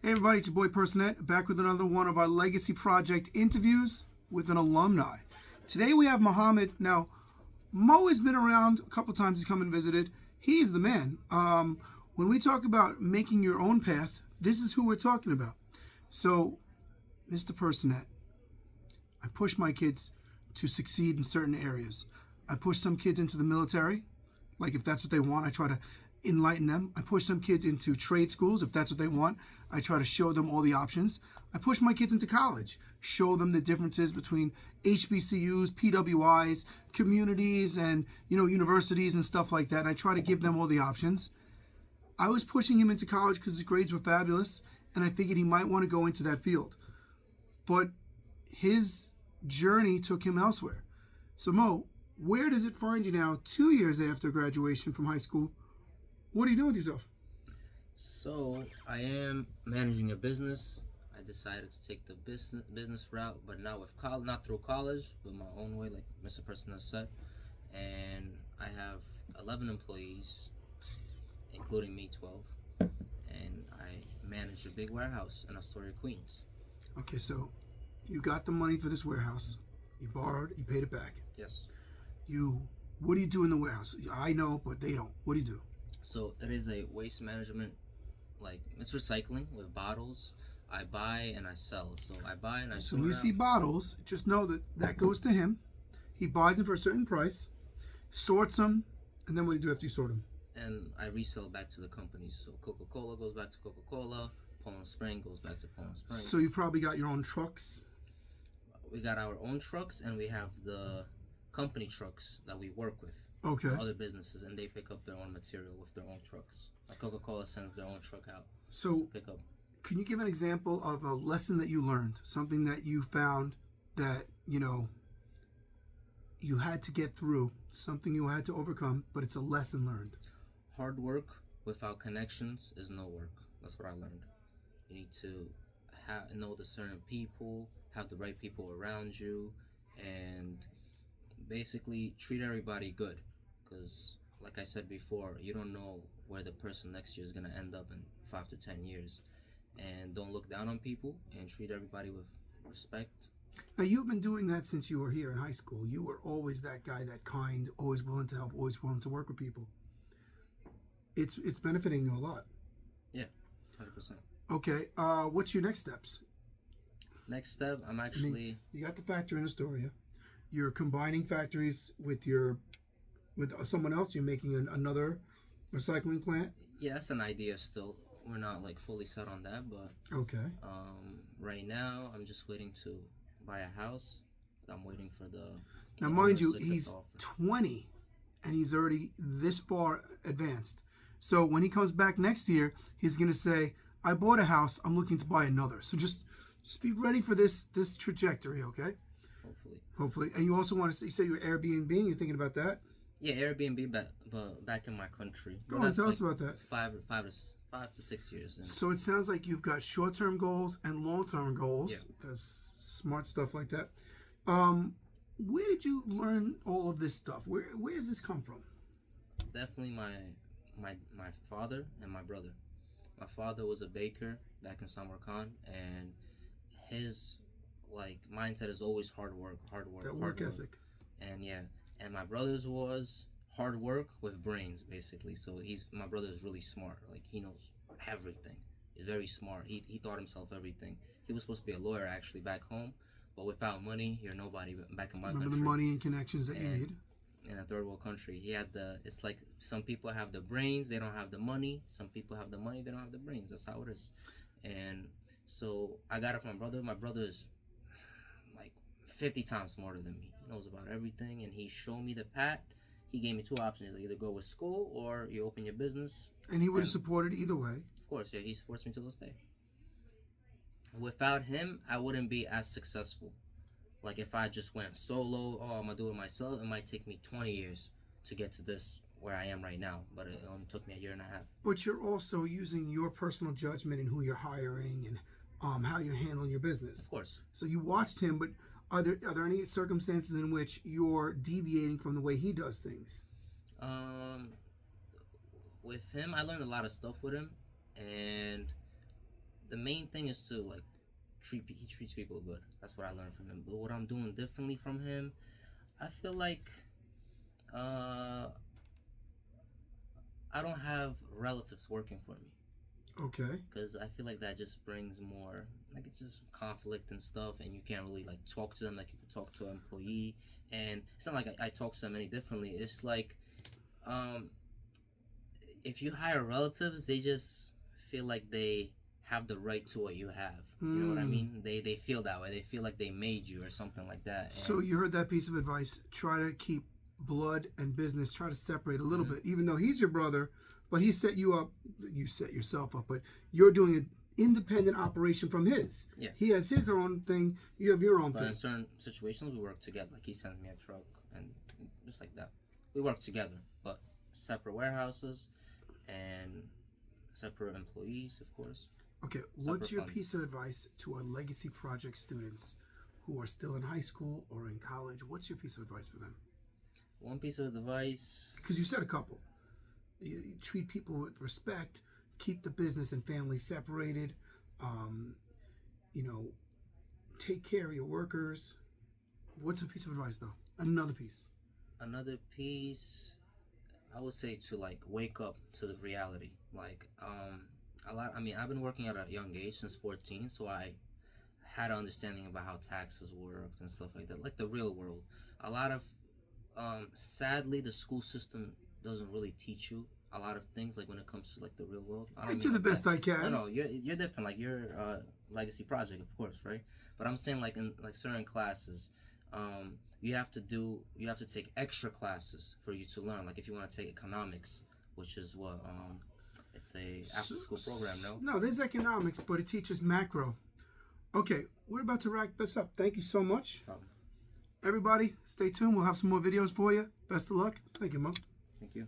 Hey everybody, it's your boy Personette, back with another one of our Legacy Project interviews with an alumni. Today we have Muhammad. Now, Mo has been around a couple times. He's come and visited. He's the man. When we talk about making your own path, this is who we're talking about. So, Mr. Personette, I push my kids to succeed in certain areas. I push some kids into the military. Like if that's what they want, I try to enlighten them. I push some kids into trade schools. If that's what they want, I try to show them all the options. I push my kids into college, show them the differences between HBCUs, PWIs, communities, and universities and stuff like that. And I try to give them all the options. I was pushing him into college because his grades were fabulous, and I figured he might want to go into that field. But his journey took him elsewhere. So Mo, where does it find you now, 2 years after graduation from high school? What are you doing with yourself? So I am managing a business. I decided to take the business route, but not with not through college, but my own way, like Mr. Person has said. And I have 11 employees, including me, 12. And I manage a big warehouse in Astoria, Queens. Okay, so you got the money for this warehouse. You borrowed, you paid it back. Yes. What do you do in the warehouse? I know, but they don't. What do you do? So it is a waste management, like it's recycling with bottles. I buy and I sell. So I buy and I So sort when you out. see bottles, just know that goes to him. He buys them for a certain price, sorts them, and then what do you do after you sort them? And I resell back to the companies. So Coca-Cola goes back to Coca-Cola. Poland Spring goes back to Poland Spring. So you probably got your own trucks. We got our own trucks, and we have the company trucks that we work with. Okay. Other businesses, and they pick up their own material with their own trucks. Like Coca-Cola sends their own truck out to pick up. Can you give an example of a lesson that you learned, something that you found that you had to get through, something you had to overcome, but it's a lesson learned? Hard work without connections is no work. That's what I learned. You need to know the certain people, have the right people around you, and basically treat everybody good. Because, like I said before, you don't know where the person next to you is going to end up in 5 to 10 years. And don't look down on people and treat everybody with respect. Now, you've been doing that since you were here in high school. You were always that guy, that kind, always willing to help, always willing to work with people. It's benefiting you a lot. Yeah, 100%. Okay, what's your next steps? Next step, I'm actually... You got the factory in Astoria. You're combining factories with someone else. You're making another recycling plant. Yeah, that's an idea still. We're not like fully set on that, but okay. Right now I'm just waiting to buy a house. I'm waiting for the. Now, mind you, he's 20, and he's already this far advanced. So when he comes back next year, he's gonna say, "I bought a house. I'm looking to buy another." So just be ready for this trajectory, okay? Hopefully. And you also want to say you're Airbnb. You're thinking about that? Yeah, Airbnb, but back in my country. Go on, tell us about that. 5 to 6 years. So it sounds like you've got short-term goals and long-term goals. Yeah. That's smart stuff like that. Where did you learn all of this stuff? Where does this come from? Definitely my father and my brother. My father was a baker back in Samarkand, and his mindset is always hard work. That work ethic. And my brother's was hard work with brains, basically. So my brother is really smart. Like, he knows everything. He's very smart. He taught himself everything. He was supposed to be a lawyer actually back home, but without money, you're nobody back in my country. Remember the money and connections that you need? In a third world country, it's like some people have the brains, they don't have the money. Some people have the money, they don't have the brains. That's how it is. And so I got it from my brother. My brother is like 50 times smarter than me. He knows about everything, and he showed me the path. He gave me two options. Like, either go with school or you open your business. And he would have supported either way. Of course, yeah, he supports me to this day. Without him, I wouldn't be as successful. Like, if I just went solo, I'm gonna do it myself, it might take me 20 years to get to this where I am right now, but it only took me a year and a half. But you're also using your personal judgment in who you're hiring and how you're handling your business. Of course. So you watched him, but are there any circumstances in which you're deviating from the way he does things? With him, I learned a lot of stuff with him, and the main thing is to like he treats people good. That's what I learned from him. But what I'm doing differently from him, I feel like uh I don't have relatives working for me. Okay. Because I feel like that just brings more, like, it's just conflict and stuff, and you can't really like talk to them like you could talk to an employee. And it's not like I talk to them any differently. It's like, um, if you hire relatives, they just feel like they have the right to what you have. You know what I mean? They feel that way. They feel like they made you or something like that. So you heard that piece of advice. Try to keep blood and business. Try to separate a little bit, even though he's your brother, but he set you up. You set yourself up, but you're doing an independent operation from his. Yeah. He has his own thing. You have your own But thing. in certain situations, we work together. Like he sends me a truck, and just like that, we work together. But separate warehouses and separate employees, of course. Okay, what's your piece of advice to our legacy project students who are still in high school or in college? What's your piece of advice for them? One piece of advice. Because you said a couple. You treat people with respect, keep the business and family separated, you know, take care of your workers. What's a piece of advice, though? Another piece. Another piece, I would say to like wake up to the reality. Like, I've been working at a young age since 14, so I had an understanding about how taxes worked and stuff like that, like the real world. A lot of, sadly, the school system doesn't really teach you a lot of things, like when it comes to like the real world. I do the best I can. No, you're different. Like you're legacy project, of course, right? But I'm saying like in like certain classes, you have to take extra classes for you to learn. Like if you want to take economics, which is what it's a after school program. No, there's economics, but it teaches macro. Okay, we're about to wrap this up. Thank you so much. Problem. Everybody, stay tuned. We'll have some more videos for you. Best of luck. Thank you, Mo. Thank you.